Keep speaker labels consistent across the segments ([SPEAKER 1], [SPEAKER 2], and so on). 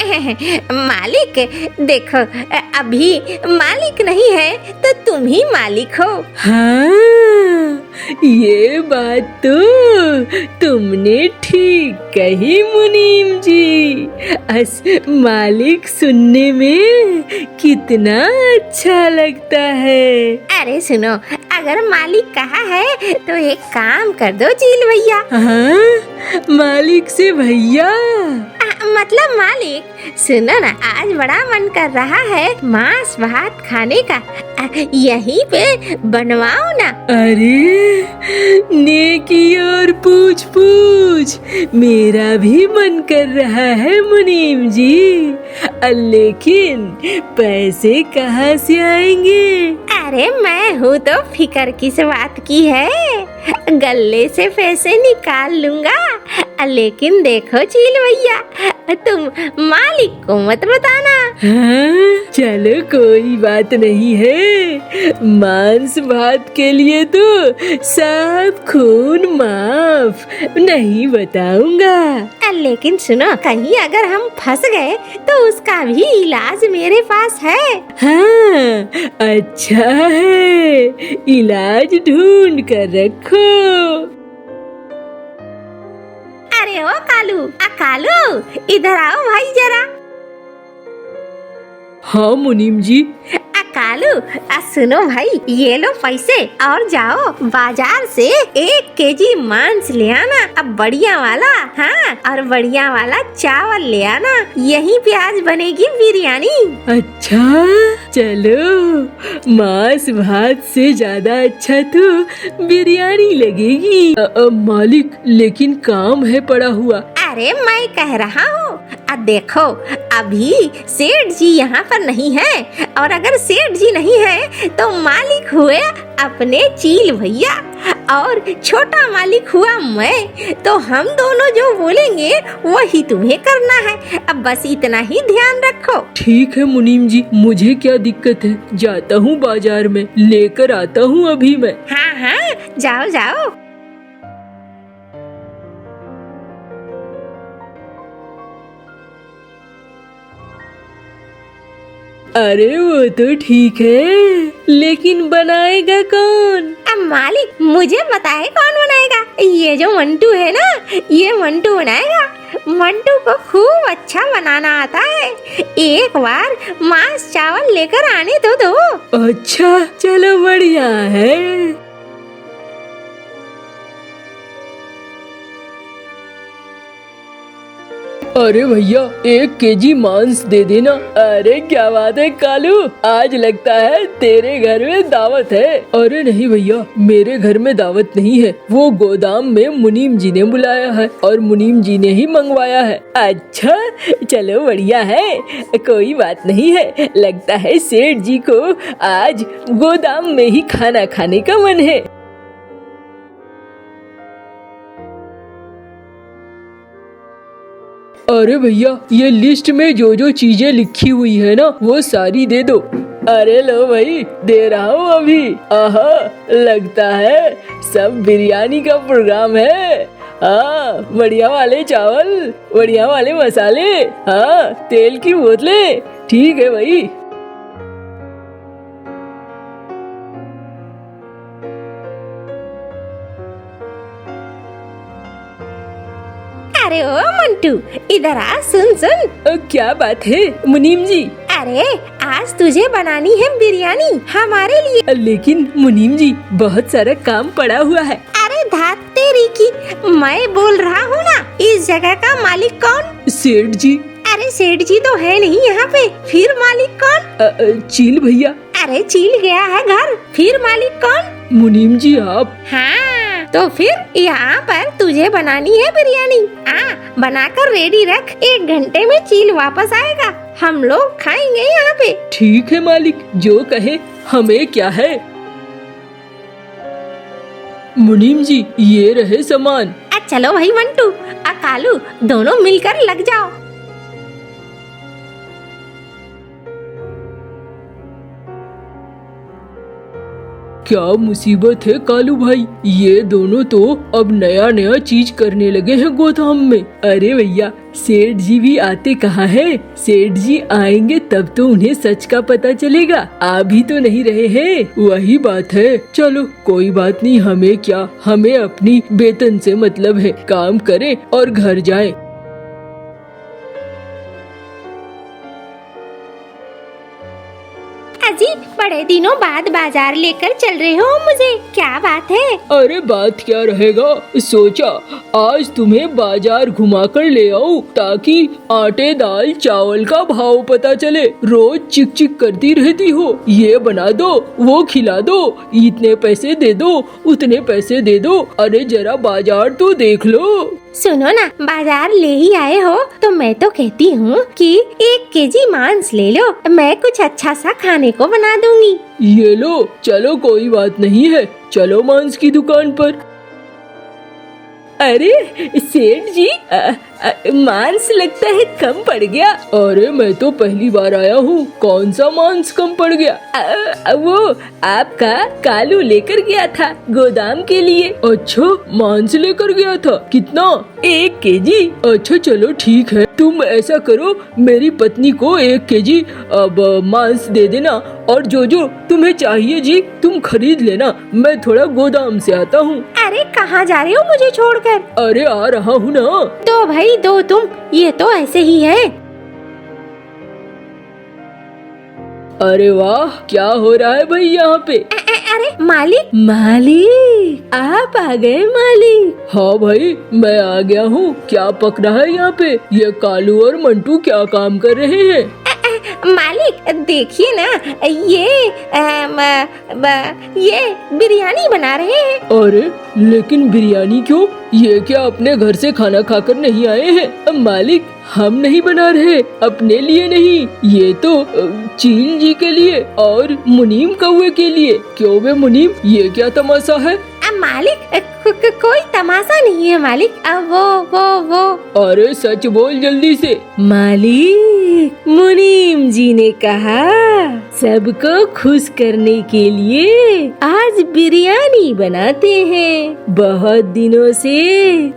[SPEAKER 1] मालिक देखो, अभी मालिक नहीं है तो तुम ही मालिक हो।
[SPEAKER 2] हाँ, ये बात तो तुमने ठीक कही मुनीम जी। मालिक सुनने में कितना अच्छा लगता है।
[SPEAKER 1] अरे सुनो, अगर मालिक कहा है तो एक काम कर दो चील भैया।
[SPEAKER 2] हाँ, मालिक से भैया
[SPEAKER 1] मतलब मालिक, सुनो ना, आज बड़ा मन कर रहा है मांस भात खाने का, यहीं पे बनवाओ ना।
[SPEAKER 2] अरे नेकी और पूछ पूछ, मेरा भी मन कर रहा है मुनीम जी, लेकिन पैसे कहाँ से आएंगे?
[SPEAKER 1] अरे मैं हूँ तो फिकर किस बात की है, गले से पैसे निकाल लूंगा। लेकिन देखो चील भैया, तुम मालिक को मत बताना।
[SPEAKER 2] हाँ, चलो कोई बात नहीं है, मांस भात के लिए तो सब खून माफ, नहीं बताऊंगा।
[SPEAKER 1] लेकिन सुनो, कहीं अगर हम फंस गए तो उसका भी इलाज मेरे पास है।
[SPEAKER 2] हाँ, अच्छा है, इलाज ढूंढ कर रखो।
[SPEAKER 1] अरे ओ कालू, कालू इधर आओ भाई जरा।
[SPEAKER 2] हाँ मुनीम जी।
[SPEAKER 1] कालू, सुनो भाई, ये लो पैसे और जाओ बाजार से 1 केजी मांस ले आना, अब बढ़िया वाला। हाँ, और बढ़िया वाला चावल ले आना, यहीं पे आज बनेगी बिरयानी।
[SPEAKER 2] अच्छा, चलो, मांस भात से ज्यादा अच्छा तो बिरयानी लगेगी। मालिक, लेकिन काम है पड़ा हुआ।
[SPEAKER 1] अरे मैं कह रहा हूँ, देखो अभी सेठ जी यहाँ पर नहीं है, और अगर सेठ जी नहीं है तो मालिक हुए अपने चील भैया और छोटा मालिक हुआ मैं, तो हम दोनों जो बोलेंगे वही तुम्हें करना है। अब बस इतना ही ध्यान रखो।
[SPEAKER 2] ठीक है मुनीम जी, मुझे क्या दिक्कत है, जाता हूँ बाजार में, लेकर आता हूँ अभी मैं।
[SPEAKER 1] हाँ हाँ, जाओ जाओ।
[SPEAKER 2] अरे वो तो ठीक है, लेकिन बनाएगा कौन?
[SPEAKER 1] अब मालिक मुझे बताए कौन बनाएगा? ये जो मंटू है ना, ये मंटू बनाएगा। मंटू को खूब अच्छा बनाना आता है, एक बार मांस चावल लेकर आने तो दो।
[SPEAKER 2] अच्छा, चलो बढ़िया है। अरे भैया, 1 केजी मांस दे देना। अरे क्या बात है कालू, आज लगता है तेरे घर में दावत है। अरे नहीं भैया, मेरे घर में दावत नहीं है, वो गोदाम में मुनीम जी ने बुलाया है और मुनीम जी ने ही मंगवाया है। अच्छा, चलो बढ़िया है, कोई बात नहीं है, लगता है सेठ जी को आज गोदाम में ही खाना खाने का मन है। अरे भैया, ये लिस्ट में जो जो चीजें लिखी हुई है ना, वो सारी दे दो। अरे लो भाई, दे रहा हूँ अभी। आहा, लगता है सब बिरयानी का प्रोग्राम है। हाँ, बढ़िया वाले चावल, बढ़िया वाले मसाले, हाँ, तेल की बोतलें, ठीक है भाई।
[SPEAKER 1] अरे ओ मंटू, इधर आ, सुन सुन।
[SPEAKER 2] क्या बात है मुनीम जी?
[SPEAKER 1] अरे आज तुझे बनानी है बिरयानी हमारे लिए।
[SPEAKER 2] लेकिन मुनीम जी, बहुत सारा काम पड़ा हुआ है।
[SPEAKER 1] अरे धात तेरी की, मैं बोल रहा हूँ ना, इस जगह का मालिक कौन?
[SPEAKER 2] सेठ जी।
[SPEAKER 1] अरे सेठ जी तो है नहीं यहाँ पे, फिर मालिक कौन?
[SPEAKER 2] चील भैया।
[SPEAKER 1] अरे चील गया है घर, फिर मालिक कौन?
[SPEAKER 2] मुनीम जी आप।
[SPEAKER 1] हाँ, तो फिर यहाँ पर तुझे बनानी है बिरयानी। बनाकर रेडी रख, 1 घंटे में चील वापस आएगा, हम लोग खाएंगे यहाँ पे।
[SPEAKER 2] ठीक है मालिक, जो कहे, हमें क्या है। मुनीम जी, ये रहे सामान।
[SPEAKER 1] चलो भाई मंटू, कालू, दोनों मिलकर लग जाओ।
[SPEAKER 2] क्या मुसीबत है कालू भाई, ये दोनों तो अब नया नया चीज करने लगे हैं गोदाम में। अरे भैया सेठ जी भी आते कहाँ है, सेठ जी आएंगे तब तो उन्हें सच का पता चलेगा, आ भी तो नहीं रहे हैं। वही बात है, चलो कोई बात नहीं, हमें क्या, हमें अपनी वेतन से मतलब है, काम करें और घर जाएं।
[SPEAKER 1] अजी बड़े दिनों बाद बाजार लेकर चल रहे हो मुझे, क्या बात है?
[SPEAKER 2] अरे बात क्या रहेगा, सोचा आज तुम्हें बाजार घुमा कर ले आऊं ताकि आटे दाल चावल का भाव पता चले। रोज चिक चिक करती रहती हो, ये बना दो वो खिला दो, इतने पैसे दे दो उतने पैसे दे दो, अरे जरा बाजार तो देख लो।
[SPEAKER 1] सुनो ना, बाजार ले ही आए हो तो मैं तो कहती हूँ कि 1 केजी मांस ले लो, मैं कुछ अच्छा सा खाने को बना दूंगी।
[SPEAKER 2] ये लो, चलो कोई बात नहीं है, चलो मांस की दुकान पर। अरे सेठ जी मांस लगता है कम पड़ गया। अरे मैं तो पहली बार आया हूँ, कौन सा मांस कम पड़ गया? वो आपका कालू लेकर गया था गोदाम के लिए। अच्छा मांस लेकर गया था, कितना? 1 केजी। अच्छा चलो ठीक है, तुम ऐसा करो मेरी पत्नी को 1 केजी अब मांस दे देना, और जो जो तुम्हें चाहिए जी तुम खरीद लेना, मैं थोड़ा गोदाम से आता हूँ।
[SPEAKER 1] अरे कहाँ जा रहे हो मुझे छोड़कर?
[SPEAKER 2] अरे आ रहा हूँ ना।
[SPEAKER 1] तो भाई दो तुम, ये तो ऐसे ही है।
[SPEAKER 2] अरे वाह, क्या हो रहा है भाई यहाँ पे?
[SPEAKER 1] अरे मालिक,
[SPEAKER 2] मालिक
[SPEAKER 1] आप आ गए मालिक?
[SPEAKER 2] हाँ भाई मैं आ गया हूँ, क्या पक रहा है यहाँ पे? ये कालू और मंटू क्या काम कर रहे हैं?
[SPEAKER 1] मालिक देखिए ना, ये बिरयानी बना रहे हैं।
[SPEAKER 2] अरे लेकिन बिरयानी क्यों? ये क्या अपने घर से खाना खाकर नहीं आए हैं? मालिक हम नहीं बना रहे, अपने लिए नहीं, ये तो चील जी के लिए और मुनीम कौवे के लिए। क्यों बे मुनीम, ये क्या तमाशा है?
[SPEAKER 1] मालिक कोई तमाशा नहीं है मालिक, वो।
[SPEAKER 2] अरे सच बोल जल्दी से।
[SPEAKER 1] मालिक मुनीम जी ने कहा सबको खुश करने के लिए आज बिरयानी बनाते हैं। बहुत दिनों से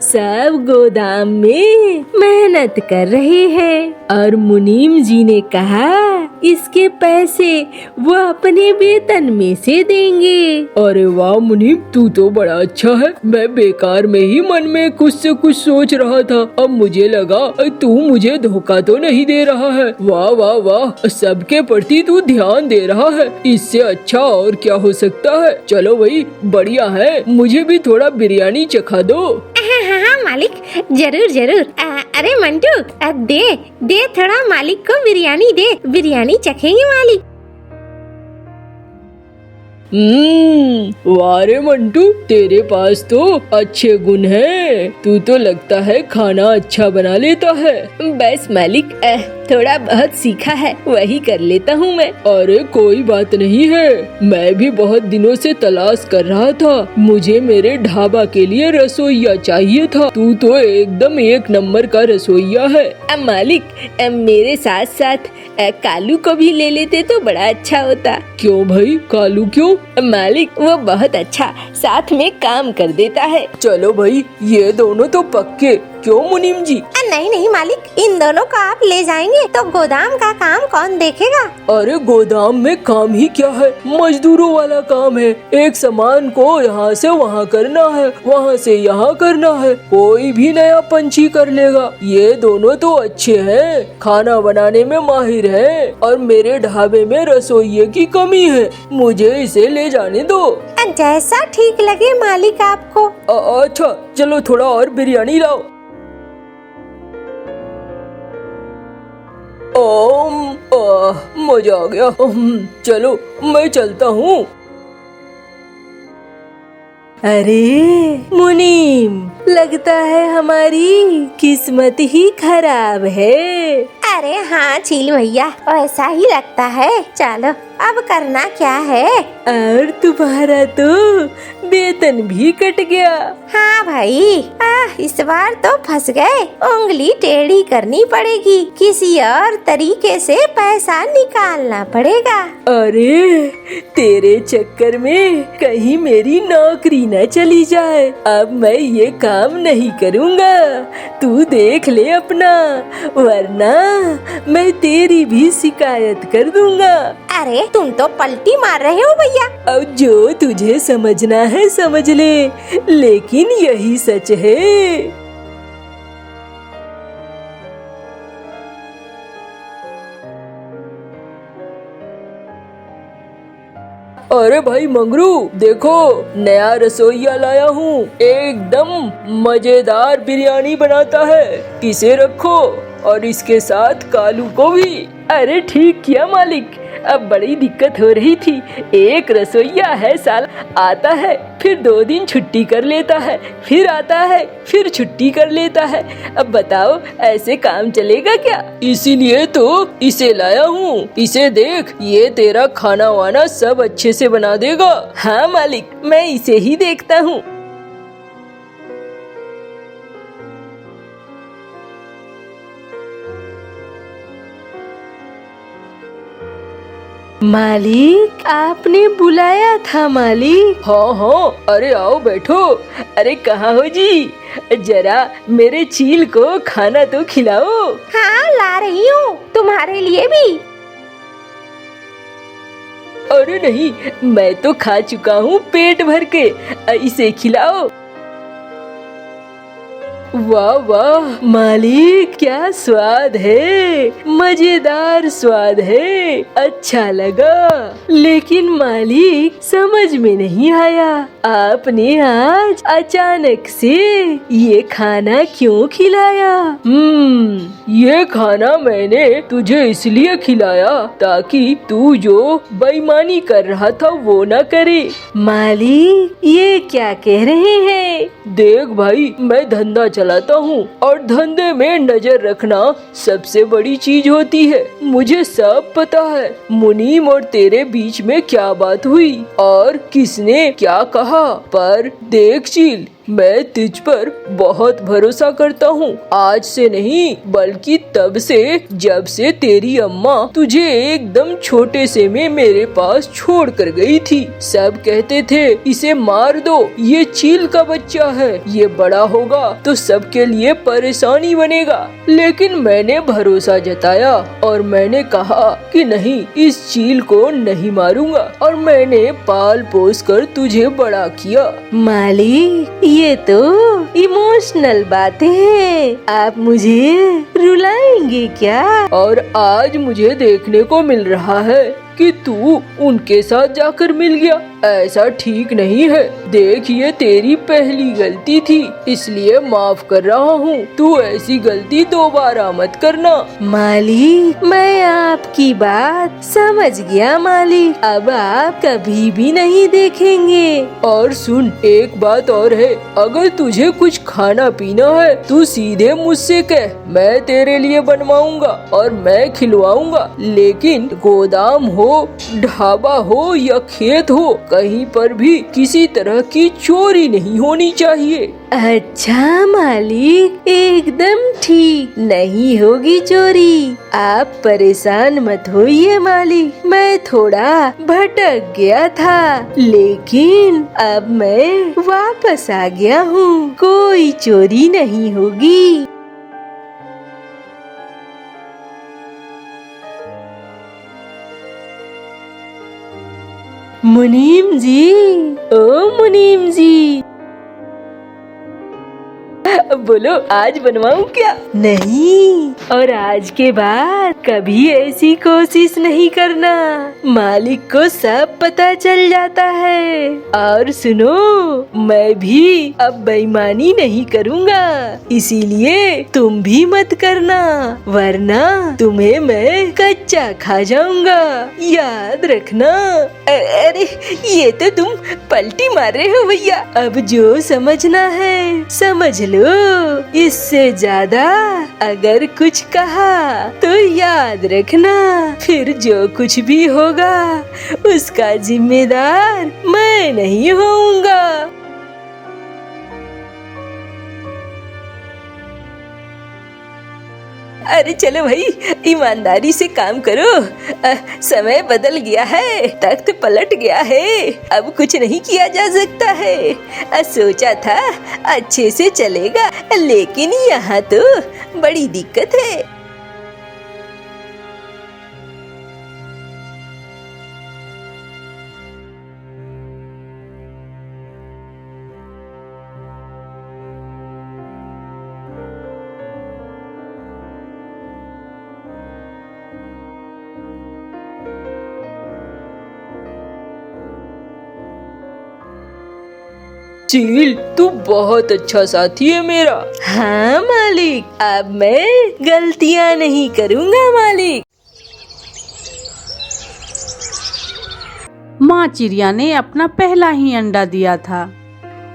[SPEAKER 1] सब गोदाम में मेहनत कर रहे हैं और मुनीम जी ने कहा इसके पैसे वो अपने वेतन में से देंगे।
[SPEAKER 2] अरे वाह मुनीम, तू तो बड़ा अच्छा है, मैं बेकार में ही मन में कुछ से कुछ सोच रहा था, अब मुझे लगा तू मुझे धोखा तो नहीं दे रहा है। वाह वाह वाह, सबके प्रति तू ध्यान दे रहा है, इससे अच्छा और क्या हो सकता है। चलो भाई बढ़िया है, मुझे भी थोड़ा बिरयानी चखा दो।
[SPEAKER 1] हाँ मालिक, जरूर। अरे मंटू दे थोड़ा मालिक को बिरयानी दे, बिरयानी चखेंगे मालिक।
[SPEAKER 2] वाह रे मंटू, तेरे पास तो अच्छे गुण हैं, तू तो लगता है खाना अच्छा बना लेता है।
[SPEAKER 1] बस मालिक थोड़ा बहुत सीखा है, वही कर लेता हूँ मैं।
[SPEAKER 2] अरे कोई बात नहीं है, मैं भी बहुत दिनों से तलाश कर रहा था, मुझे मेरे ढाबा के लिए रसोइया चाहिए था, तू तो एकदम 1 नंबर का रसोइया है।
[SPEAKER 1] मालिक मेरे साथ साथ कालू को भी ले लेते तो बड़ा अच्छा होता।
[SPEAKER 2] क्यों भाई, कालू क्यों?
[SPEAKER 1] मालिक वो बहुत अच्छा साथ में काम कर देता है।
[SPEAKER 2] चलो भाई ये दोनों तो पक्के, क्यों मुनीम जी?
[SPEAKER 1] नहीं मालिक, इन दोनों को आप ले जाएंगे तो गोदाम का काम कौन देखेगा?
[SPEAKER 2] अरे गोदाम में काम ही क्या है, मजदूरों वाला काम है, एक सामान को यहाँ से वहाँ करना है, वहाँ से यहाँ करना है, कोई भी नया पंछी कर लेगा। ये दोनों तो अच्छे हैं, खाना बनाने में माहिर हैं, और मेरे ढाबे में रसोइये की कमी है, मुझे इसे ले जाने दो।
[SPEAKER 1] जैसा ठीक लगे मालिक आपको।
[SPEAKER 2] अच्छा चलो थोड़ा और बिरयानी लाओ। मजा आ गया। चलो मैं चलता हूँ।
[SPEAKER 1] अरे मुनीम, लगता है हमारी किस्मत ही खराब है। अरे हाँ चील भैया, ऐसा ही लगता है। चलो अब करना क्या है?
[SPEAKER 2] और तुम्हारा तो वेतन भी कट गया।
[SPEAKER 1] हाँ भाई, इस बार तो फंस गए। उंगली टेढ़ी करनी पड़ेगी, किसी और तरीके से पैसा निकालना पड़ेगा।
[SPEAKER 2] अरे तेरे चक्कर में कहीं मेरी नौकरी न चली जाए। अब मैं ये काम नहीं करूँगा, तू देख ले अपना, वरना मैं तेरी भी शिकायत कर दूंगा।
[SPEAKER 1] अरे तुम तो पलटी मार रहे हो भैया।
[SPEAKER 2] अब जो तुझे समझना है समझ ले, लेकिन यही सच है। अरे भाई मंगरू, देखो नया रसोइया लाया हूँ, एकदम मजेदार बिरयानी बनाता है, इसे रखो और इसके साथ कालू को भी। अरे ठीक किया मालिक, अब बड़ी दिक्कत हो रही थी। एक रसोइया है साल, आता है फिर 2 दिन छुट्टी कर लेता है, फिर आता है फिर छुट्टी कर लेता है। अब बताओ ऐसे काम चलेगा क्या? इसीलिए तो इसे लाया हूँ, इसे देख, ये तेरा खाना वाना सब अच्छे से बना देगा। हाँ मालिक, मैं इसे ही देखता हूँ। मालिक, आपने बुलाया था मालिक? हाँ हाँ, अरे आओ बैठो। अरे कहाँ हो जी, जरा मेरे चील को खाना तो खिलाओ।
[SPEAKER 1] हाँ ला रही हूँ, तुम्हारे लिए भी।
[SPEAKER 2] अरे नहीं, मैं तो खा चुका हूँ पेट भर के, इसे खिलाओ। वाह वाह मालिक, क्या स्वाद है, मजेदार स्वाद है, अच्छा लगा। लेकिन मालिक समझ में नहीं आया, आपने आज अचानक से ये खाना क्यों खिलाया? ये खाना मैंने तुझे इसलिए खिलाया ताकि तू जो बेईमानी कर रहा था वो ना करे। मालिक ये क्या कह रहे हैं? देख भाई, मैं धंधा चलाता हूँ और धंधे में नजर रखना सबसे बड़ी चीज होती है। मुझे सब पता है मुनीम और तेरे बीच में क्या बात हुई और किसने क्या कहा, पर देख चील, मैं तुझ पर बहुत भरोसा करता हूँ। आज से नहीं बल्कि तब से जब से तेरी अम्मा तुझे एकदम छोटे से में मेरे पास छोड़ कर गई थी। सब कहते थे इसे मार दो, ये चील का बच्चा है, ये बड़ा होगा तो सबके लिए परेशानी बनेगा। लेकिन मैंने भरोसा जताया और मैंने कहा कि नहीं, इस चील को नहीं मारूंगा और मैंने पाल पोस कर तुझे बड़ा किया। मालिक ये तो इमोशनल बातें हैं, आप मुझे रुलाएंगे क्या? और आज मुझे देखने को मिल रहा है कि तू उनके साथ जाकर मिल गया, ऐसा ठीक नहीं है। देख, ये तेरी पहली गलती थी, इसलिए माफ कर रहा हूँ, तू ऐसी गलती दोबारा मत करना। मालिक मैं आपकी बात समझ गया मालिक, अब आप कभी भी नहीं देखेंगे। और सुन, एक बात और है, अगर तुझे कुछ खाना पीना है तू सीधे मुझसे कह, मैं तेरे लिए बनवाऊंगा और मैं खिलवाऊंगा। लेकिन गोदाम हो, ढाबा हो या खेत हो, कहीं पर भी किसी तरह की चोरी नहीं होनी चाहिए। अच्छा मालिक, एकदम ठीक, नहीं होगी चोरी, आप परेशान मत होइए मालिक। मैं थोड़ा भटक गया था, लेकिन अब मैं वापस आ गया हूँ, कोई चोरी नहीं होगी। मुनीम जी, ओ मुनीम जी, बोलो आज बनवाऊं क्या? नहीं, और आज के बाद कभी ऐसी कोशिश नहीं करना, मालिक को सब पता चल जाता है। और सुनो, मैं भी अब बेईमानी नहीं करूँगा, इसीलिए तुम भी मत करना, वरना तुम्हें मैं कच्चा खा जाऊंगा, याद रखना। अरे ये तो तुम पलटी मार रहे हो भैया, अब जो समझना है समझ लो। कालू, इससे ज्यादा अगर कुछ कहा तो याद रखना, फिर जो कुछ भी होगा उसका जिम्मेदार मैं नहीं होऊंगा। अरे चलो भाई, ईमानदारी से काम करो। समय बदल गया है, तख्त पलट गया है, अब कुछ नहीं किया जा सकता है। सोचा था अच्छे से चलेगा, लेकिन यहाँ तो बड़ी दिक्कत है। चील, तू बहुत अच्छा साथी है मेरा। हाँ मालिक, अब मैं गलतियाँ नहीं करूँगा मालिक।
[SPEAKER 3] माँ चिड़िया ने अपना पहला ही अंडा दिया था।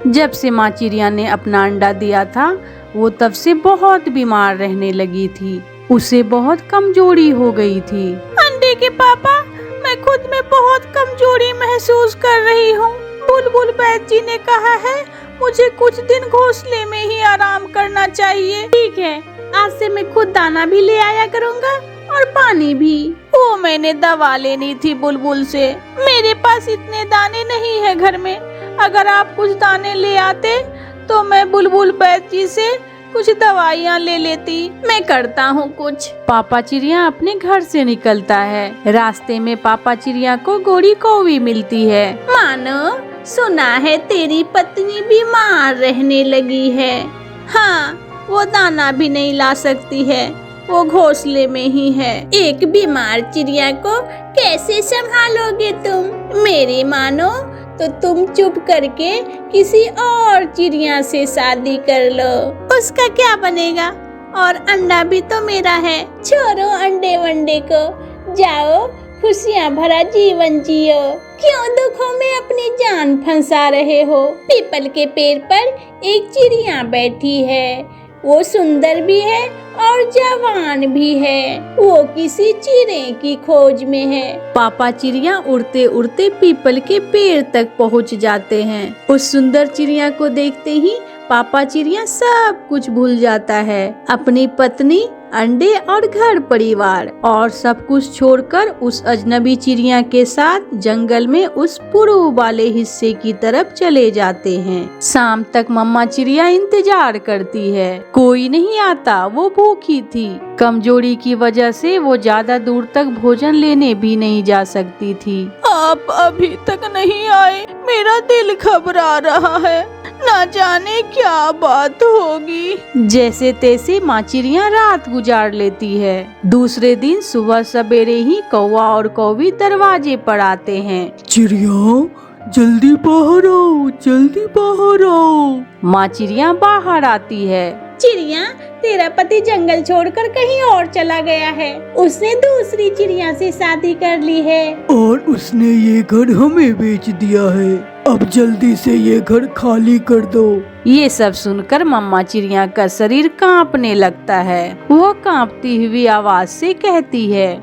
[SPEAKER 3] जब से माँ चिड़िया ने अपना अंडा दिया था, वो तब से बहुत बीमार रहने लगी थी। उसे बहुत कमजोरी हो गई थी। अंडे के पापा, मैं खुद में बहुत कमजोरी महसूस कर रही हूँ। बुलबुल बैद जी ने कहा है मुझे कुछ दिन घोंसले में ही आराम करना चाहिए। ठीक है, आज से मैं खुद दाना भी ले आया करूँगा और पानी भी। वो मैंने दवा लेनी थी बुलबुल से। मेरे पास इतने दाने नहीं है घर में। अगर आप कुछ दाने ले आते तो मैं बुलबुल बैद जी से कुछ दवाइयाँ ले लेती। मैं करता हूँ कुछ। पापा चिड़िया अपने घर से निकलता है। रास्ते में पापा चिड़िया को गोरी कौवी मिलती है। मानो, सुना है तेरी पत्नी बीमार रहने लगी है। हाँ, वो दाना भी नहीं ला सकती है, वो घोंसले में ही है। एक बीमार चिड़िया को कैसे संभालोगे तुम? मेरी मानो तो तुम चुप करके किसी और चिड़िया से शादी कर लो। उसका क्या बनेगा? और अंडा भी तो मेरा है। छोड़ो अंडे वंडे को, जाओ खुशियाँ भरा जीवन जियो। क्यों दुखों में अपनी जान फंसा रहे हो? पीपल के पेड़ पर एक चिड़िया बैठी है। वो सुंदर भी है और जवान भी है। वो किसी चिड़े की खोज में है। पापा चिड़िया उड़ते उड़ते पीपल के पेड़ तक पहुंच जाते हैं। उस सुंदर चिड़िया को देखते ही पापा चिड़िया सब कुछ भूल जाता है। अपनी पत्नी, अंडे और घर परिवार और सब कुछ छोड़कर उस अजनबी चिड़िया के साथ जंगल में उस पूर्व वाले हिस्से की तरफ चले जाते हैं। शाम तक मम्मा चिड़िया इंतजार करती है, कोई नहीं आता। वो भूखी थी। कमजोरी की वजह से वो ज्यादा दूर तक भोजन लेने भी नहीं जा सकती थी। आप अभी तक नहीं आए, मेरा दिल घबरा रहा है। ना जाने क्या बात होगी। जैसे तैसे माँ चिड़िया रात गुजार लेती है। दूसरे दिन सुबह सवेरे ही कौवा और कौवी दरवाजे पर आते हैं।
[SPEAKER 2] चिड़िया, जल्दी बाहर आओ, जल्दी बाहर आओ।
[SPEAKER 3] माँ चिड़िया बाहर आती है। चिड़िया, तेरा पति जंगल छोड़कर कहीं और चला गया है। उसने दूसरी चिड़िया से शादी कर ली है
[SPEAKER 2] और उसने ये घर हमें बेच दिया है। अब जल्दी से ये घर खाली कर दो।
[SPEAKER 3] ये सब सुनकर मम्मा चिड़िया का शरीर कांपने लगता है। वो कांपती हुई आवाज से कहती है,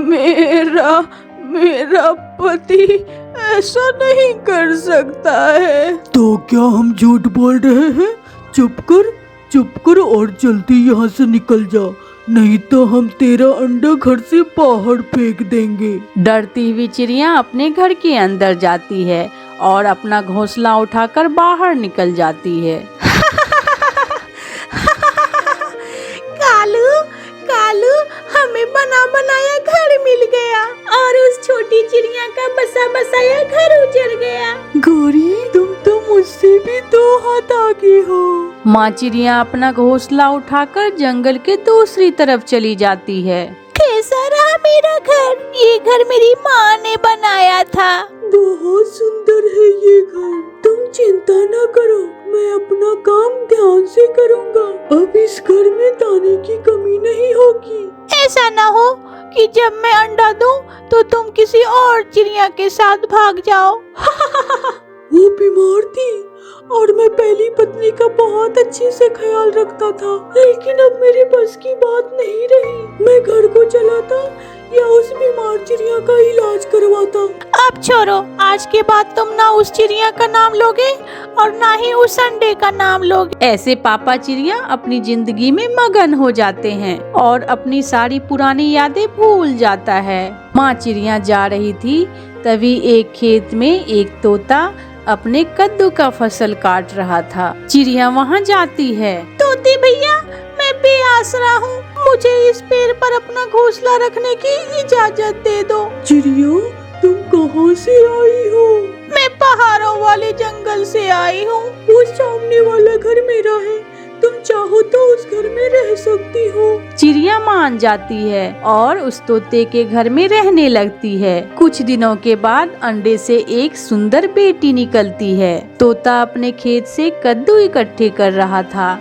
[SPEAKER 3] मेरा पति ऐसा नहीं कर सकता है।
[SPEAKER 4] तो क्या हम झूठ बोल रहे हैं? चुप कर और जल्दी यहाँ से निकल जा, नहीं तो हम तेरा अंडा घर से बाहर फेंक देंगे।
[SPEAKER 3] डरती हुई चिड़िया अपने घर के अंदर जाती है और अपना घोंसला उठाकर बाहर निकल जाती है। कालू, हमें बना बनाया घर मिल गया और उस छोटी चिड़िया का बसा बसाया घर उजड़ गया।
[SPEAKER 4] गौरी, तुम तो मुझसे भी 2 हाथ आगे हो।
[SPEAKER 3] माँ चिड़िया अपना घोंसला उठाकर जंगल के दूसरी तरफ चली जाती है। कैसा रहा मेरा घर? ये घर मेरी माँ ने बनाया था।
[SPEAKER 4] बहुत सुंदर है ये घर, तुम चिंता न करो, मैं अपना काम ध्यान से करूँगा। अब इस घर में दाने की कमी नहीं होगी।
[SPEAKER 3] ऐसा न हो कि जब मैं अंडा दूं तो तुम किसी और चिड़िया के साथ भाग जाओ।
[SPEAKER 4] वो बीमार थी और मैं पहली पत्नी का बहुत अच्छे से ख्याल रखता था, लेकिन अब मेरे बस की बात नहीं रही। मैं घर को चलाता या उस बीमार चिड़िया का इलाज करवाता।
[SPEAKER 3] अब छोड़ो, आज के बाद तुम ना उस चिड़िया का नाम लोगे और ना ही उस अंडे का नाम लोगे। ऐसे पापा चिड़िया अपनी जिंदगी में मगन हो जाते हैं और अपनी सारी पुरानी यादें भूल जाता है। माँ चिड़िया जा रही थी, तभी एक खेत में एक तोता अपने कद्दू का फसल काट रहा था। चिड़िया वहाँ जाती है। तोते भैया, मैं बेआसरा हूँ, मुझे इस पेड़ पर अपना घोंसला रखने की इजाजत दे दो।
[SPEAKER 4] चिड़िया, तुम कहाँ से आई हो?
[SPEAKER 3] मैं पहाड़ों वाले जंगल से आई हूँ।
[SPEAKER 4] वो सामने वाला घर मेरा है, तुम चाहो तो उस घर में रह सकती हो।
[SPEAKER 3] चिड़िया मान जाती है और उस तोते के घर में रहने लगती है। कुछ दिनों के बाद अंडे से एक सुंदर बेटी निकलती है। तोता अपने खेत से कद्दू इकट्ठे कर रहा था।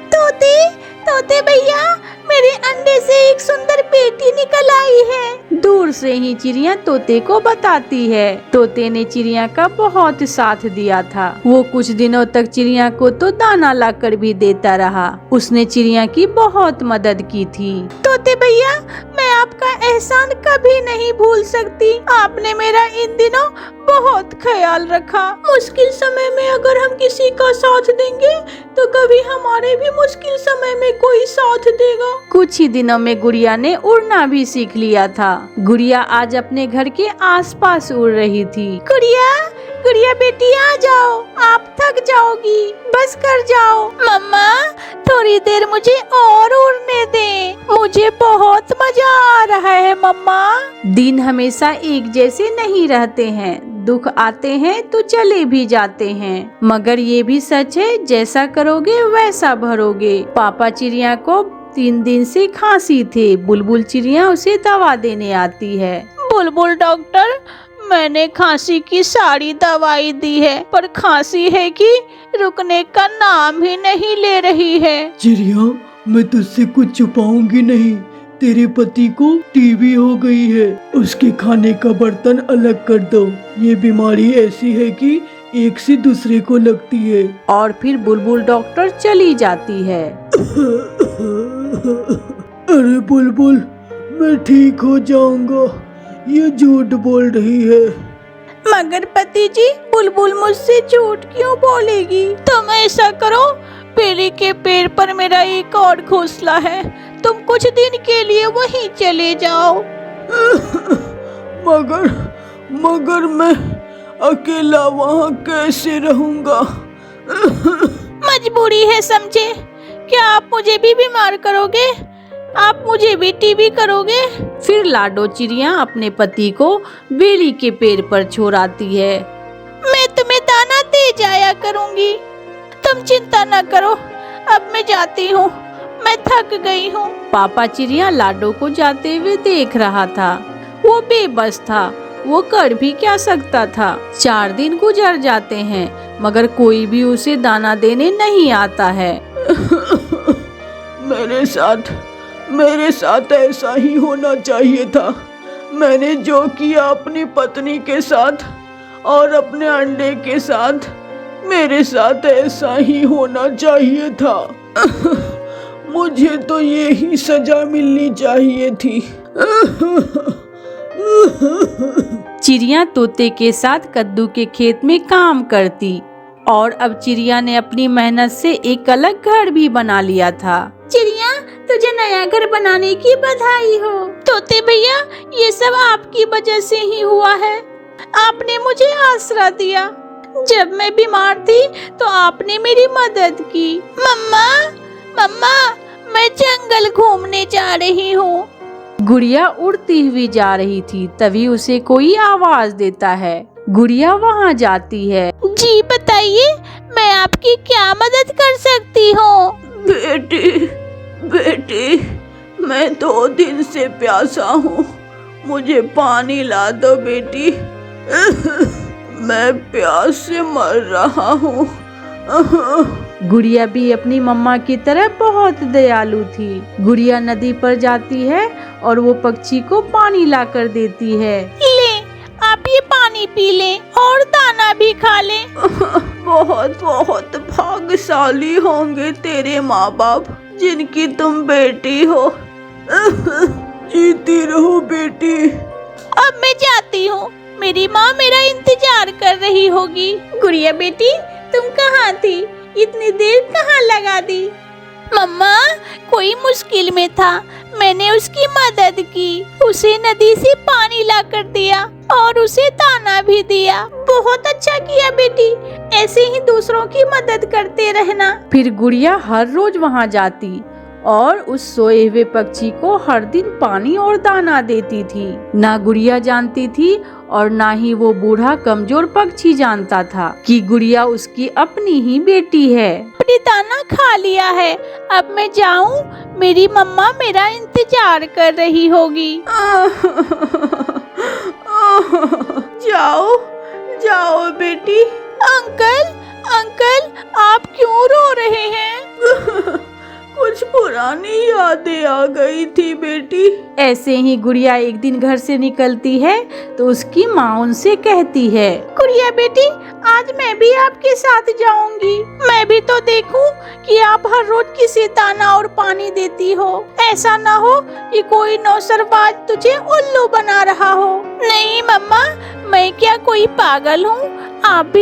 [SPEAKER 3] तोते भैया, मेरे अंडे से एक सुंदर बेटी निकल आई है। दूर से ही चिड़िया तोते को बताती है। तोते ने चिड़िया का बहुत साथ दिया था। वो कुछ दिनों तक चिड़िया को तो दाना लाकर भी देता रहा। उसने चिड़िया की बहुत मदद की थी। तोते भैया, मैं आपका एहसान कभी नहीं भूल सकती। आपने मेरा इन दिनों बहुत ख्याल रखा। मुश्किल समय में अगर हम किसी का साथ देंगे तो कभी हमारे भी मुश्किल समय में कोई साथ देगा। कुछ ही दिनों में गुड़िया ने उड़ना भी सीख लिया था। गुड़िया आज अपने घर के आसपास उड़ रही थी। गुड़िया बेटी, आ जाओ, आप थक जाओगी, बस कर जाओ। मम्मा, थोड़ी देर मुझे और उड़ने दे, मुझे बहुत मजा आ रहा है मम्मा। दिन हमेशा एक जैसे नहीं रहते हैं, दुख आते हैं तो चले भी जाते हैं, मगर ये भी सच है, जैसा करोगे वैसा भरोगे। पापा चिड़िया को 3 दिन से खांसी थे। बुलबुल चिड़िया उसे दवा देने आती है। बुलबुल डॉक्टर, मैंने खांसी की सारी दवाई दी है, पर खांसी है कि रुकने का नाम ही नहीं ले रही है।
[SPEAKER 4] चिड़िया, मैं तुझसे कुछ छुपाऊंगी नहीं। तेरे पति को टीबी हो गई है, उसके खाने का बर्तन अलग कर दो। ये बीमारी ऐसी है कि एक से दूसरे को लगती है।
[SPEAKER 3] और फिर बुलबुल डॉक्टर चली जाती है।
[SPEAKER 4] अरे बुलबुल, मैं ठीक हो जाऊंगा, ये झूठ बोल रही है।
[SPEAKER 3] मगर पति जी, बुलबुल मुझसे झूठ क्यों बोलेगी? तुम ऐसा करो, बेली के पेड़ पर मेरा एक और घोंसला है, तुम कुछ दिन के लिए वहीं चले जाओ।
[SPEAKER 4] मगर मैं अकेला वहाँ कैसे रहूँगा?
[SPEAKER 3] मजबूरी है, समझे? क्या आप मुझे भी बीमार करोगे? आप मुझे भी टीबी करोगे? फिर लाडो चिड़िया अपने पति को बेली के पेड़ पर छोड़ाती है। मैं तुम्हें दाना दे जाया करूंगी, तुम चिंता न करो, अब मैं जाती हूँ, मैं थक गई हूँ। पापा चिड़िया लाडो को जाते हुए देख रहा था। वो बेबस था, वो कर भी क्या सकता था। 4 दिन गुजर जाते हैं, मगर कोई भी उसे दाना देने नहीं आता है।
[SPEAKER 4] मेरे साथ ऐसा ही होना चाहिए था। मैंने जो किया अपनी पत्नी के साथ और अपने अंडे के साथ, मेरे साथ ऐसा ही होना चाहिए था। मुझे तो ये ही सजा मिलनी चाहिए थी।
[SPEAKER 3] चिड़िया तोते के साथ कद्दू के खेत में काम करती और अब चिड़िया ने अपनी मेहनत से एक अलग घर भी बना लिया था। चिड़िया, तुझे नया घर बनाने की बधाई हो। तोते भैया, ये सब आपकी वजह से ही हुआ है। आपने मुझे आसरा दिया। जब मैं बीमार थी तो आपने मेरी मदद की। मम्मा, मैं जंगल घूमने जा रही हूँ। गुड़िया उड़ती हुई जा रही थी, तभी उसे कोई आवाज देता है। गुड़िया वहाँ जाती है। जी बताइए, मैं आपकी क्या मदद कर सकती हूँ?
[SPEAKER 4] बेटी, मैं 2 दिन से प्यासा हूँ, मुझे पानी ला दो बेटी। मैं प्यास से मर रहा हूँ।
[SPEAKER 3] गुड़िया भी अपनी मम्मा की तरह बहुत दयालु थी। गुड़िया नदी पर जाती है और वो पक्षी को पानी लाकर देती है। ले, आप ये पानी पी ले और दाना भी खा ले।
[SPEAKER 4] बहुत बहुत भाग भाग्यशाली होंगे तेरे माँ बाप जिनकी तुम बेटी हो। जीती रहो बेटी।
[SPEAKER 5] अब मैं जाती हूँ, मेरी माँ मेरा इंतजार कर रही होगी। गुड़िया बेटी, तुम कहाँ थी? इतनी देर कहाँ लगा दी? मम्मा, कोई मुश्किल में था, मैंने उसकी मदद की। उसे नदी से पानी ला कर दिया और उसे दाना भी दिया। बहुत अच्छा किया बेटी, ऐसे ही दूसरों की मदद करते रहना।
[SPEAKER 3] फिर गुड़िया हर रोज वहाँ जाती और उस सोए हुए पक्षी को हर दिन पानी और दाना देती थी। ना गुड़िया जानती थी और ना ही वो बूढ़ा कमजोर पक्षी जानता था कि गुड़िया उसकी अपनी ही बेटी है।
[SPEAKER 5] अपनी दाना खा लिया है, अब मैं जाऊं? मेरी मम्मा मेरा इंतजार कर रही होगी।
[SPEAKER 4] जाओ जाओ बेटी।
[SPEAKER 5] अंकल, अंकल, आप क्यों रो रहे हैं?
[SPEAKER 4] कुछ पुरानी यादें आ गई थी बेटी।
[SPEAKER 3] ऐसे ही गुड़िया एक दिन घर से निकलती है तो उसकी माँ उनसे कहती है,
[SPEAKER 5] गुड़िया बेटी, आज मैं भी आपके साथ जाऊंगी। मैं भी तो देखूं कि आप हर रोज किसी दाना और पानी देती हो। ऐसा ना हो कि कोई नौसरबाज तुझे उल्लू बना रहा हो। नहीं मम्मा, मैं क्या कोई पागल हूँ? आप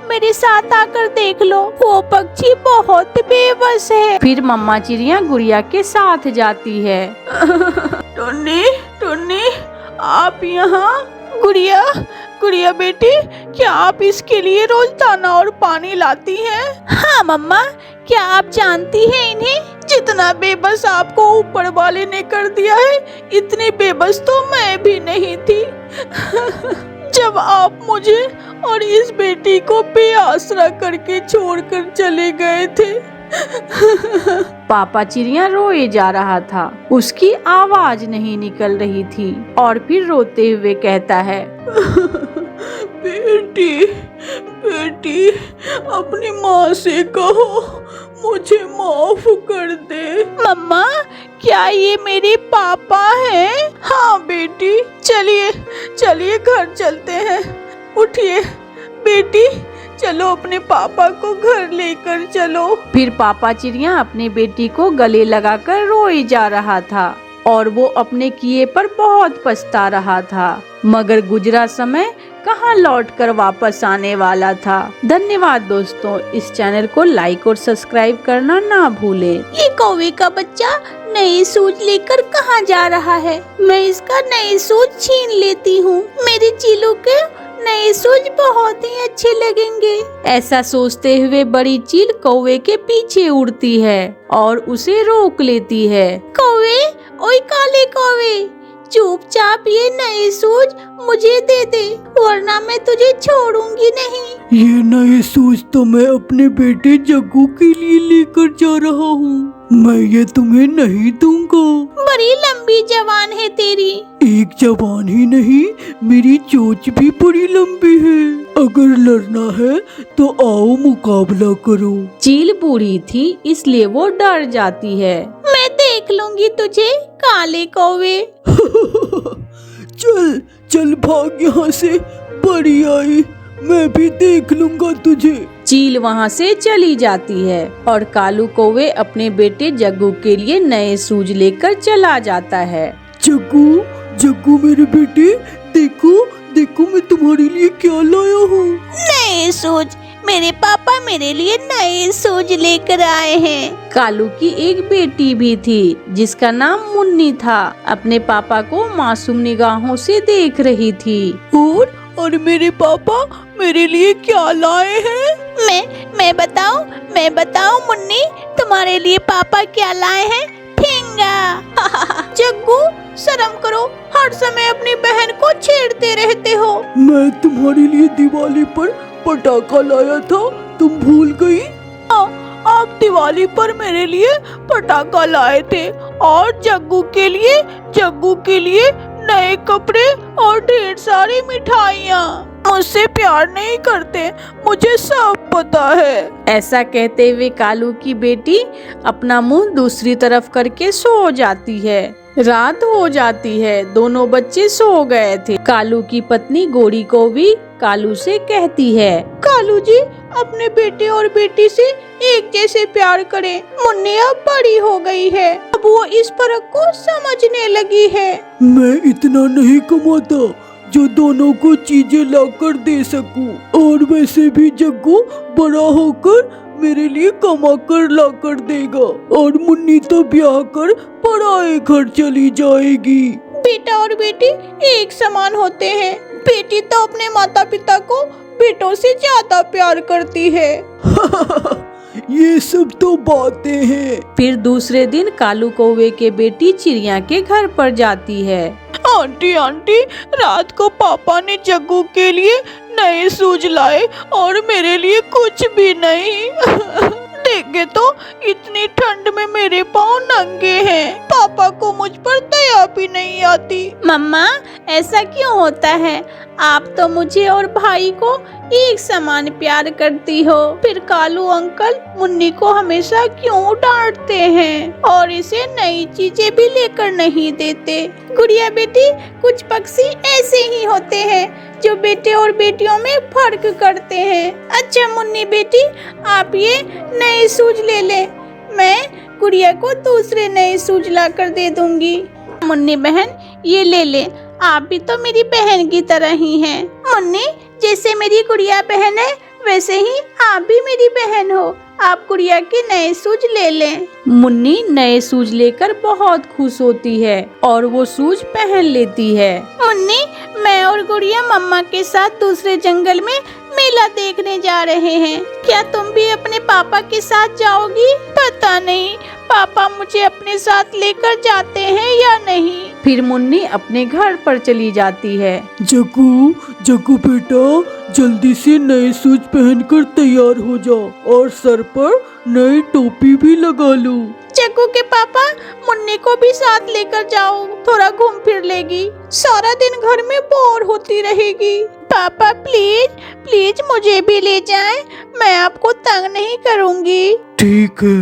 [SPEAKER 5] मेरे साथ आकर देख लो, वो पक्षी बहुत बेबस है।
[SPEAKER 3] फिर मम्मा चिड़िया गुड़िया के साथ जाती है।
[SPEAKER 4] टुन्नी, टुन्नी, आप यहाँ?
[SPEAKER 5] गुड़िया, गुड़िया बेटी, क्या आप इसके लिए रोज दाना और पानी लाती हैं? हाँ मम्मा, क्या आप जानती हैं इन्हें? जितना बेबस आपको ऊपर वाले ने कर दिया है, इतनी बेबस तो मैं भी नहीं थी। जब आप मुझे और इस बेटी को बेआसरा करके छोड़कर चले गए थे।
[SPEAKER 3] पापा चिड़िया रोए जा रहा था, उसकी आवाज नहीं निकल रही थी और फिर रोते हुए कहता है,
[SPEAKER 4] बेटी, बेटी, अपनी माँ से कहो मुझे माफ कर दे।
[SPEAKER 5] मम्मा, क्या ये मेरे पापा हैं?
[SPEAKER 4] हाँ बेटी, चलिए चलिए घर चलते हैं। उठिए बेटी, चलो अपने पापा को घर लेकर चलो।
[SPEAKER 3] फिर पापा चिड़िया अपने बेटी को गले लगाकर रोए जा रहा था और वो अपने किए पर बहुत पछता रहा था, मगर गुजरा समय कहाँ लौटकर वापस आने वाला था। धन्यवाद दोस्तों, इस चैनल को लाइक और सब्सक्राइब करना ना भूलें।
[SPEAKER 5] ये कौवे का बच्चा नई सूज लेकर कहाँ जा रहा है? मैं इसका नई सूज छीन लेती हूँ। मेरे चीलू के नए सूज बहुत ही अच्छे लगेंगे।
[SPEAKER 3] ऐसा सोचते हुए बड़ी चील कौवे के पीछे उड़ती है और उसे रोक लेती है।
[SPEAKER 5] कौवे, ओए काले कौवे, चुपचाप ये नए सूज मुझे दे दे, वरना मैं तुझे छोड़ूंगी नहीं।
[SPEAKER 4] ये नए सूज तो मैं अपने बेटे जग्गू के लिए लेकर जा रहा हूँ। मैं ये तुम्हें नहीं दूंगा।
[SPEAKER 5] बड़ी लंबी जबान है तेरी।
[SPEAKER 4] एक जबान ही नहीं, मेरी चोंच भी बड़ी लंबी है। अगर लड़ना है तो आओ मुकाबला करो।
[SPEAKER 3] चील बूढ़ी थी इसलिए वो डर जाती है।
[SPEAKER 5] मैं देख लूंगी तुझे काले कौवे।
[SPEAKER 4] चल चल भाग यहाँ से, बड़ी आई, मैं भी देख लूंगा तुझे।
[SPEAKER 3] चील वहाँ से चली जाती है और कालू कौवे अपने बेटे जग्गू के लिए नए सूज लेकर चला जाता है।
[SPEAKER 4] जग्गू, जग्गू मेरे बेटे, देखो देखो मैं तुम्हारे लिए क्या लाया हूँ।
[SPEAKER 5] नए सूज, मेरे पापा मेरे लिए नए सूज लेकर आए हैं।
[SPEAKER 3] कालू की एक बेटी भी थी जिसका नाम मुन्नी था। अपने पापा को मासूम निगाहों से देख रही थी।
[SPEAKER 4] और मेरे पापा मेरे लिए क्या लाए हैं?
[SPEAKER 5] मैं बताऊं मुन्नी, तुम्हारे लिए पापा क्या लाए हैं? ठेंगा। जग्गू, शर्म करो, हर समय अपनी बहन को छेड़ते रहते हो।
[SPEAKER 4] मैं तुम्हारे लिए दिवाली पर पटाखा लाया था, तुम भूल गई? आप दिवाली पर मेरे लिए पटाखा लाए थे और जग्गू के लिए नए कपड़े और ढेर सारी मिठाइयाँ। मुझसे प्यार नहीं करते, मुझे सब पता है।
[SPEAKER 3] ऐसा कहते हुए कालू की बेटी अपना मुंह दूसरी तरफ करके सो जाती है। रात हो जाती है, दोनों बच्चे सो गए थे। कालू की पत्नी गोरी कौवी कालू से कहती है,
[SPEAKER 5] कालू जी, अपने बेटे और बेटी से एक जैसे प्यार करें। मुन्नी अब बड़ी हो गई है, अब वो इस फर्क को समझने लगी है।
[SPEAKER 4] मैं इतना नहीं कमाता जो दोनों को चीजें लाकर दे सकूं, और वैसे भी जग्गू बड़ा होकर मेरे लिए कमा कर ला कर देगा, और मुन्नी तो ब्याह कर पराए घर चली जाएगी।
[SPEAKER 5] बेटा और बेटी एक समान होते हैं। बेटी तो अपने माता पिता को बेटों से ज्यादा प्यार करती है।
[SPEAKER 4] ये सब तो बातें हैं।
[SPEAKER 3] फिर दूसरे दिन कालू कौवे के बेटी चिड़िया के घर पर जाती है।
[SPEAKER 4] आंटी आंटी, रात को पापा ने जग्गू के लिए नए शूज लाए और मेरे लिए कुछ भी नहीं। देखे तो इतनी ठंड में मेरे पाँव नंगे हैं। पापा को मुझ पर दया भी नहीं आती।
[SPEAKER 5] मम्मा, ऐसा क्यों होता है? आप तो मुझे और भाई को एक समान प्यार करती हो, फिर कालू अंकल मुन्नी को हमेशा क्यों डांटते हैं और इसे नई चीजें भी लेकर नहीं देते? गुड़िया बेटी, कुछ पक्षी ऐसे ही होते हैं जो बेटे और बेटियों में फर्क करते हैं। अच्छा मुन्नी बेटी, आप ये नए शूज ले ले, मैं गुड़िया को दूसरे नए शूज ला कर दे दूंगी। मुन्नी बहन, ये ले ले, आप भी तो मेरी बहन की तरह ही हैं। मुन्नी, जैसे मेरी गुड़िया बहन है वैसे ही आप भी मेरी बहन हो। आप गुड़िया के नए शूज ले लें।
[SPEAKER 3] मुन्नी नए शूज लेकर बहुत खुश होती है और वो शूज पहन लेती है।
[SPEAKER 5] मुन्नी, मैं और गुड़िया मम्मा के साथ दूसरे जंगल में मेला देखने जा रहे हैं। क्या तुम भी अपने पापा के साथ जाओगी? पता नहीं पापा मुझे अपने साथ लेकर जाते हैं या नहीं।
[SPEAKER 3] फिर मुन्नी अपने घर पर चली जाती है।
[SPEAKER 4] जग्गू, जग्गू बेटा, जल्दी से नए शूज पहनकर तैयार हो जाओ और सर पर नई टोपी भी लगा लो।
[SPEAKER 5] जग्गू के पापा, मुन्नी को भी साथ लेकर जाओ, थोड़ा घूम फिर लेगी, सारा दिन घर में बोर होती रहेगी। पापा प्लीज प्लीज मुझे भी ले जाएं, मैं आपको तंग नहीं करूंगी।
[SPEAKER 4] ठीक है,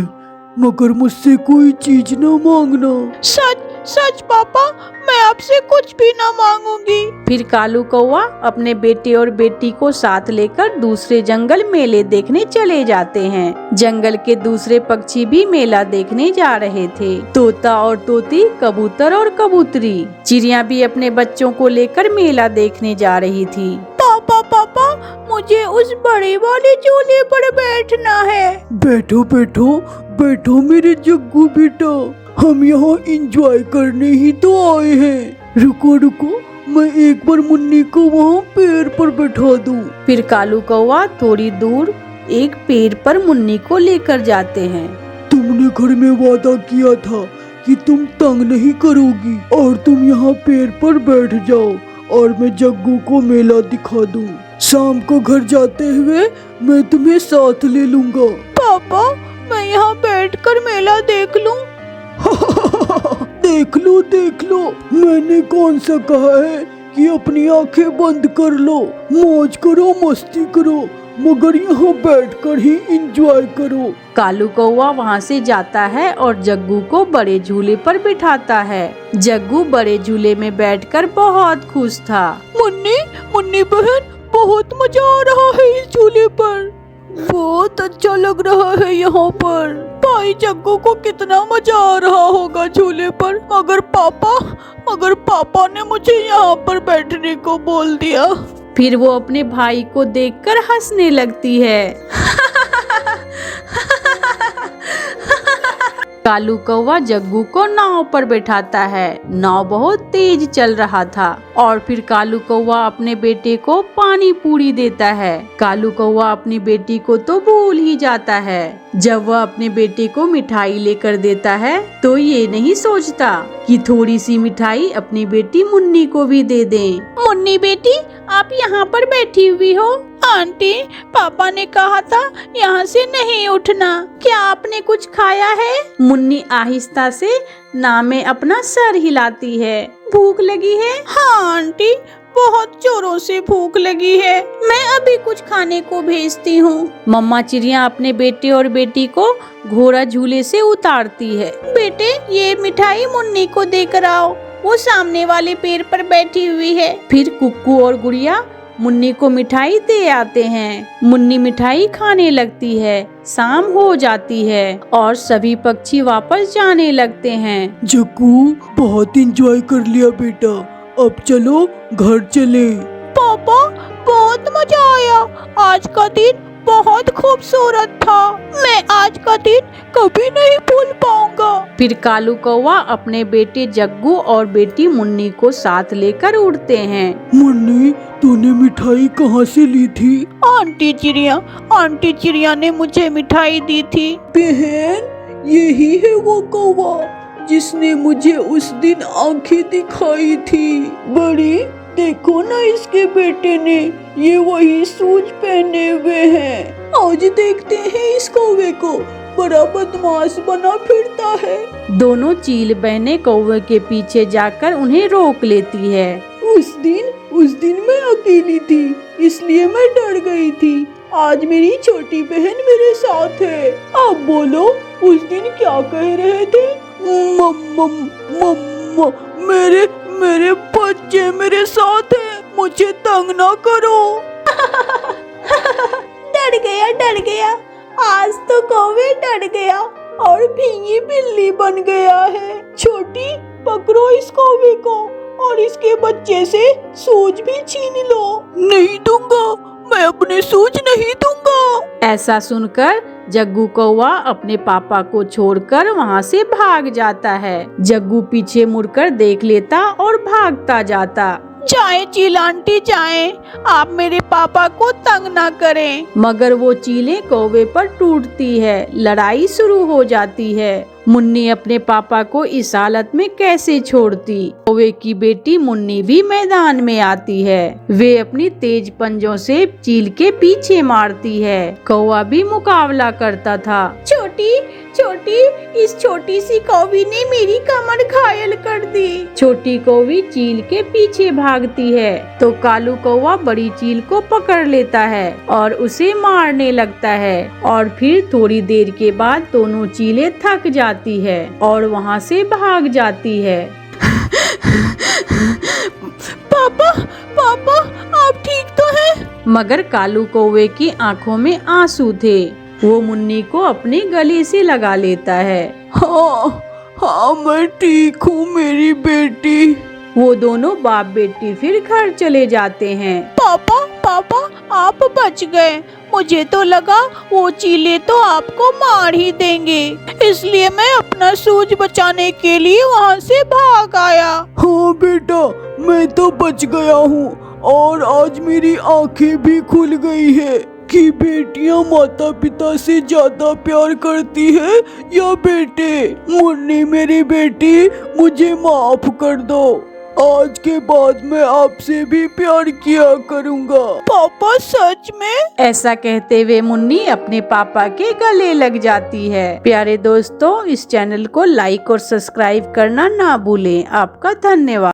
[SPEAKER 4] मगर मुझसे कोई चीज न मांगना।
[SPEAKER 5] सच सच पापा, मैं आपसे कुछ भी ना मांगूंगी।
[SPEAKER 3] फिर कालू कौवा अपने बेटे और बेटी को साथ लेकर दूसरे जंगल मेले देखने चले जाते हैं। जंगल के दूसरे पक्षी भी मेला देखने जा रहे थे। तोता और तोती, कबूतर और कबूतरी, चिड़िया भी अपने बच्चों को लेकर मेला देखने जा रही थी।
[SPEAKER 5] पापा पापा, मुझे उस बड़े वाले झूले पर बैठना है।
[SPEAKER 4] बैठो बैठो बैठो मेरे जग्गू बेटा, हम यहाँ एंजॉय करने ही तो आए हैं। रुको रुको, मैं एक बार मुन्नी को वहाँ पेड़ पर बैठा दूँ।
[SPEAKER 3] फिर कालू कौवा थोड़ी दूर एक पेड़ पर मुन्नी को लेकर जाते हैं।
[SPEAKER 4] तुमने घर में वादा किया था कि तुम तंग नहीं करोगी और तुम यहाँ पेड़ पर बैठ जाओ और मैं जग्गू को मेला दिखा दूँ। शाम को घर जाते हुए मैं तुम्हें साथ ले लूँगा।
[SPEAKER 5] पापा, मैं यहाँ बैठकर मेला देख लूं?
[SPEAKER 4] देख लो, मैंने कौन सा कहा है कि अपनी आंखें बंद कर लो, मौज करो, मस्ती करो, मगर यहाँ बैठकर ही एंजॉय करो।
[SPEAKER 3] कालू कौवा वहाँ से जाता है और जग्गू को बड़े झूले पर बिठाता है। जग्गू बड़े झूले में बैठकर बहुत खुश था।
[SPEAKER 4] मुन्नी बहन, बहुत मजा आ रहा है इस झूले पर, बहुत अच्छा लग रहा है यहाँ पर। भाई जग्गू को कितना मजा आ रहा होगा झूले पर, अगर पापा ने मुझे यहाँ पर बैठने को बोल दिया।
[SPEAKER 3] फिर वो अपने भाई को देखकर हंसने लगती है। कालू कौवा जग्गू को नाव पर बैठाता है। नाव बहुत तेज चल रहा था और फिर कालू कौवा अपने बेटे को पानी पूरी देता है। कालू कौवा अपनी बेटी को तो भूल ही जाता है। जब वह अपने बेटे को मिठाई लेकर देता है तो ये नहीं सोचता कि थोड़ी सी मिठाई अपनी बेटी मुन्नी को भी दे दें।
[SPEAKER 5] मुन्नी बेटी, आप यहाँ पर बैठी हुई हो? आंटी, पापा ने कहा था यहाँ से नहीं उठना, क्या आपने कुछ खाया है?
[SPEAKER 3] मुन्नी आहिस्ता से ना में अपना सर हिलाती है। भूख लगी है?
[SPEAKER 5] हाँ आंटी, बहुत जोरों से भूख लगी है, मैं अभी कुछ खाने को भेजती हूँ।
[SPEAKER 3] मम्मा चिड़िया अपने बेटे और बेटी को घोड़ा झूले से उतारती है।
[SPEAKER 5] बेटे, ये मिठाई मुन्नी को देकर आओ, वो सामने वाले पेड़ पर बैठी हुई है।
[SPEAKER 3] फिर कुक्कू और गुड़िया मुन्नी को मिठाई दे आते हैं। मुन्नी मिठाई खाने लगती है। शाम हो जाती है और सभी पक्षी वापस जाने लगते हैं।
[SPEAKER 4] जग्गू, बहुत एंजॉय कर लिया बेटा, अब चलो घर चले।
[SPEAKER 5] पापा, बहुत मजा आया। आज का दिन बहुत खूबसूरत था। मैं आज का दिन कभी नहीं भूल पाऊंगा।
[SPEAKER 3] फिर कालू कौवा अपने बेटे जग्गू और बेटी मुन्नी को साथ लेकर उड़ते हैं।
[SPEAKER 4] मुन्नी, तूने मिठाई कहाँ से ली थी?
[SPEAKER 5] आंटी चिड़िया ने मुझे मिठाई दी थी।
[SPEAKER 4] बहन, यही है वो कौवा जिसने मुझे उस दिन आंखें दिखाई थी। बड़ी, देखो ना, इसके बेटे ने ये वही सूज पहने हुए हैं। आज देखते हैं इस कौवे को, बड़ा बदमाश बना फिरता है।
[SPEAKER 3] दोनों चील बहनें कौवे के पीछे जाकर उन्हें रोक लेती है।
[SPEAKER 4] उस दिन मैं अकेली थी, इसलिए मैं डर गई थी। आज मेरी छोटी बहन मेरे साथ है। अब बोलो, उस दिन क्या कह रहे थे? मम्मा, मेरे बच्चे मेरे साथ है, मुझे तंग ना करो।
[SPEAKER 5] डर गया। आज तो कौवे डर गया और भीगी बिल्ली बन गया है। छोटी, पकड़ो इस कौवे को और इसके बच्चे से सूज भी छीन लो।
[SPEAKER 4] नहीं दूंगा, मैं अपने सूज नहीं दूंगा।
[SPEAKER 3] ऐसा सुनकर जग्गू कौवा अपने पापा को छोड़कर वहाँ से भाग जाता है। जग्गू पीछे मुड़कर देख लेता और भागता जाता।
[SPEAKER 5] जाए चील आंटी जाए, आप मेरे पापा को तंग ना करें।
[SPEAKER 3] मगर वो चीलें कौवे पर टूटती है। लड़ाई शुरू हो जाती है। मुन्नी अपने पापा को इस हालत में कैसे छोड़ती। कौवे की बेटी मुन्नी भी मैदान में आती है। वे अपनी तेज पंजों से चील के पीछे मारती है। कौवा भी मुकाबला करता था।
[SPEAKER 5] छोटी, इस छोटी सी कौवी ने मेरी कमर घायल कर दी।
[SPEAKER 3] छोटी कौवी चील के पीछे भागती है तो कालू कौवा बड़ी चील को पकड़ लेता है और उसे मारने लगता है। और फिर थोड़ी देर के बाद दोनों चीलें थक जाती है और वहाँ से भाग जाती है।
[SPEAKER 5] पापा, आप ठीक तो हैं?
[SPEAKER 3] मगर कालू कौवे की आंखों में आंसू थे। वो मुन्नी को अपने गले से लगा लेता है।
[SPEAKER 4] हाँ, मैं ठीक हूँ मेरी बेटी।
[SPEAKER 3] वो दोनों बाप बेटी फिर घर चले जाते हैं।
[SPEAKER 5] पापा, आप बच गए। मुझे तो लगा वो चीले तो आपको मार ही देंगे, इसलिए मैं अपना सूज बचाने के लिए वहाँ से भाग आया।
[SPEAKER 4] हाँ बेटा, मैं तो बच गया हूँ और आज मेरी आंखें भी खुल गई है कि बेटियां माता पिता से ज्यादा प्यार करती है या बेटे। मुन्नी मेरी बेटी, मुझे माफ कर दो। आज के बाद मैं आपसे भी प्यार किया करूँगा।
[SPEAKER 5] पापा, सच में?
[SPEAKER 3] ऐसा कहते हुए मुन्नी अपने पापा के गले लग जाती है। प्यारे दोस्तों, इस चैनल को लाइक और सब्सक्राइब करना ना भूलें। आपका धन्यवाद।